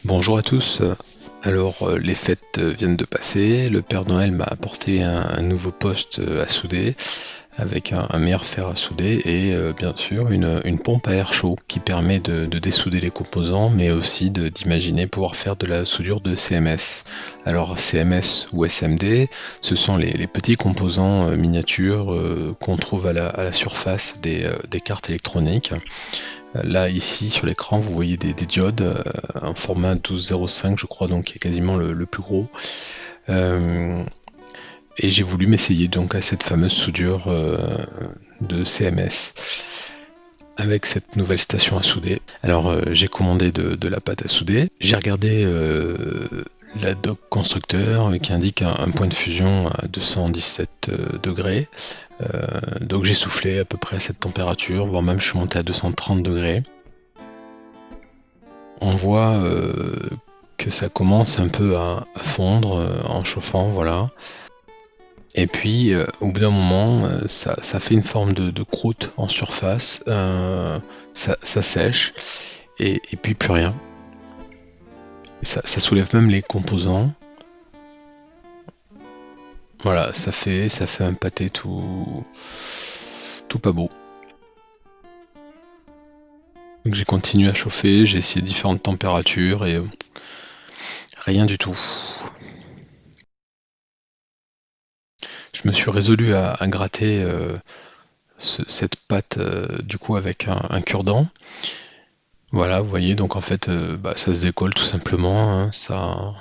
Bonjour à tous. Alors, les fêtes viennent de passer. Le Père Noël m'a apporté un nouveau poste à souder avec un meilleur fer à souder et bien sûr une pompe à air chaud qui permet de dessouder les composants mais aussi d'imaginer pouvoir faire de la soudure de CMS. Alors CMS ou SMD, ce sont les petits composants miniatures qu'on trouve à la surface des cartes électroniques. Là, ici, sur l'écran, vous voyez des diodes en format 1205, je crois, donc qui est quasiment le plus gros. Euh, et j'ai voulu m'essayer donc à cette fameuse soudure de CMS avec cette nouvelle station à souder. Alors, j'ai commandé de la pâte à souder. J'ai regardé la doc constructeur qui indique un point de fusion à 217 degrés. Donc j'ai soufflé à peu près à cette température, voire même je suis monté à 230 degrés. On voit que ça commence un peu à fondre en chauffant, voilà. Et puis au bout d'un moment, ça fait une forme de croûte en surface, ça sèche, et puis plus rien. Ça soulève même les composants. Voilà, ça fait un pâté tout pas beau. Donc j'ai continué à chauffer, j'ai essayé différentes températures et rien du tout. Je me suis résolu à gratter cette pâte du coup avec un cure-dent. Voilà, vous voyez, donc en fait, bah, ça se décolle tout simplement, hein, ça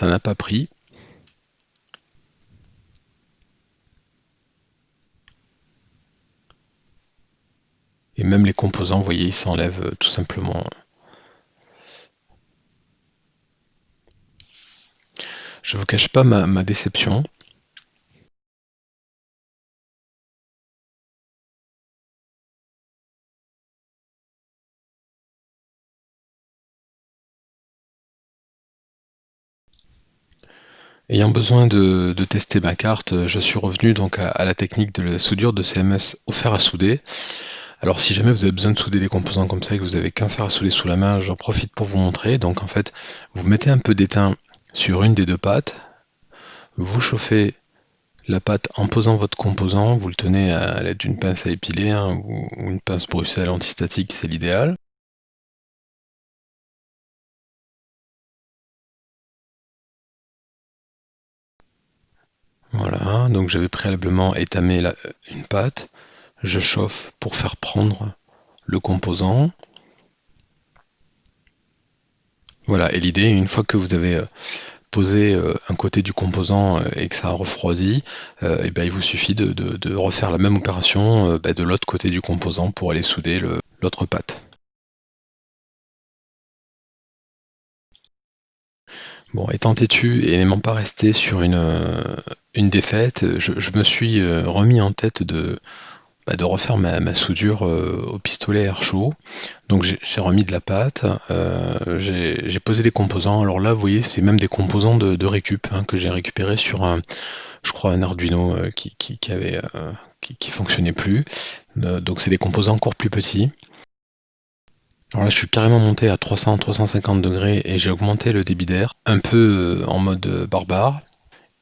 n'a pas pris. Et même les composants, vous voyez, ils s'enlèvent tout simplement. Je vous cache pas ma déception. Ayant besoin de tester ma carte, je suis revenu donc à la technique de la soudure de CMS au fer à souder. Alors si jamais vous avez besoin de souder des composants comme ça et que vous avez qu'un fer à souder sous la main, j'en profite pour vous montrer. Donc en fait, vous mettez un peu d'étain sur une des deux pattes, vous chauffez la pâte en posant votre composant, vous le tenez à l'aide d'une pince à épiler, hein, ou une pince Bruxelles antistatique, c'est l'idéal. Voilà, donc j'avais préalablement étamé une pâte, je chauffe pour faire prendre le composant. Voilà, et l'idée, une fois que vous avez posé un côté du composant et que ça a refroidi, et ben, il vous suffit de refaire la même opération ben, de l'autre côté du composant pour aller souder l'autre pâte. Bon, étant têtu et n'aimant pas rester sur une défaite, je me suis remis en tête de refaire ma soudure au pistolet air chaud. Donc j'ai remis de la pâte, j'ai posé des composants. Alors là, vous voyez, c'est même des composants de récup hein, que j'ai récupéré sur je crois, un Arduino qui fonctionnait plus. Donc c'est des composants encore plus petits. Alors là, je suis carrément monté à 300-350 degrés et j'ai augmenté le débit d'air, un peu en mode barbare.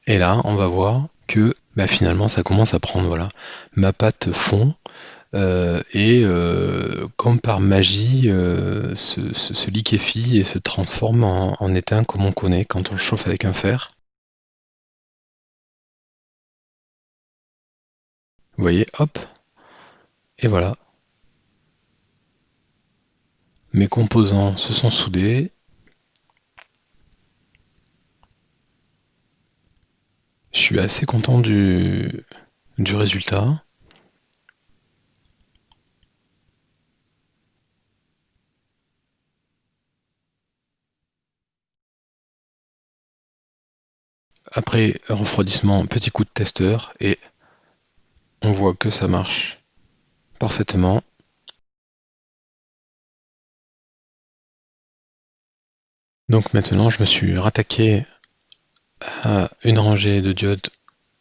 Et là, on va voir que bah, finalement, ça commence à prendre. Voilà, ma pâte fond et comme par magie, se liquéfie et se transforme en étain comme on connaît quand on le chauffe avec un fer. Vous voyez, hop, et voilà. Mes composants se sont soudés. Je suis assez content du résultat. Après refroidissement, petit coup de testeur et on voit que ça marche parfaitement. Donc maintenant, je me suis rattaqué à une rangée de diodes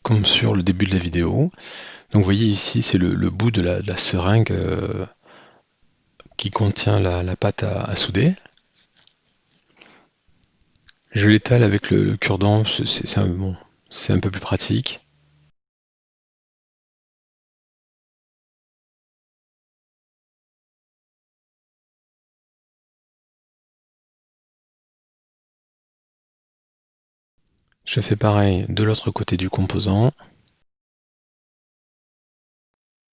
comme sur le début de la vidéo. Donc vous voyez ici, c'est le bout de la seringue qui contient la pâte à souder. Je l'étale avec le cure-dent, bon, c'est un peu plus pratique. Je fais pareil de l'autre côté du composant.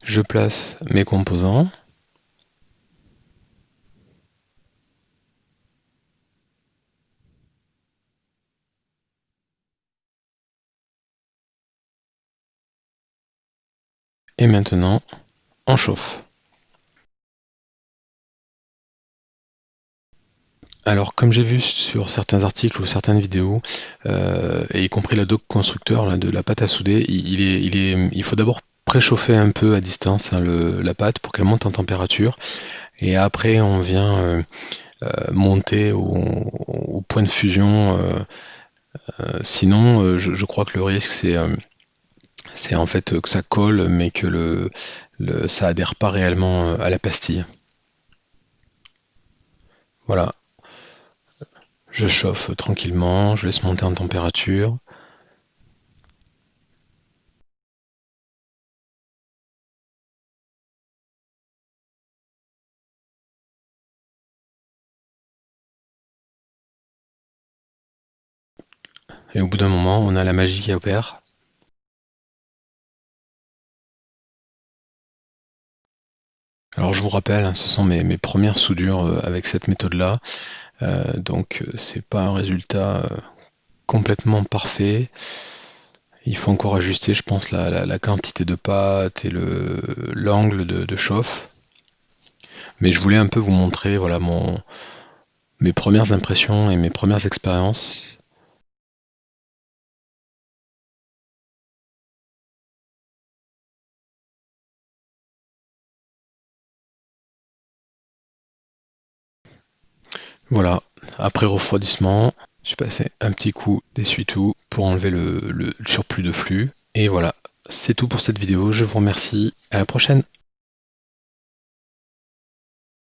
Je place mes composants. Et maintenant, on chauffe. Alors, comme j'ai vu sur certains articles ou certaines vidéos, et y compris la doc constructeur là, de la pâte à souder, il faut d'abord préchauffer un peu à distance, hein, la pâte pour qu'elle monte en température. Et après, on vient monter au point de fusion. Sinon, je crois que le risque, c'est en fait que ça colle, mais que ça adhère pas réellement à la pastille. Voilà, je chauffe tranquillement, je laisse monter en température. Et au bout d'un moment, on a la magie qui opère. Alors je vous rappelle, hein, ce sont mes premières soudures avec cette méthode-là. Donc c'est pas un résultat complètement parfait. Il faut encore ajuster, je pense, la quantité de pâte et l'angle de chauffe. Mais je voulais un peu vous montrer voilà, mes premières impressions et mes premières expériences. Voilà, après refroidissement, j'ai passé un petit coup d'essuie-tout pour enlever le surplus de flux. Et voilà, c'est tout pour cette vidéo. Je vous remercie. À la prochaine.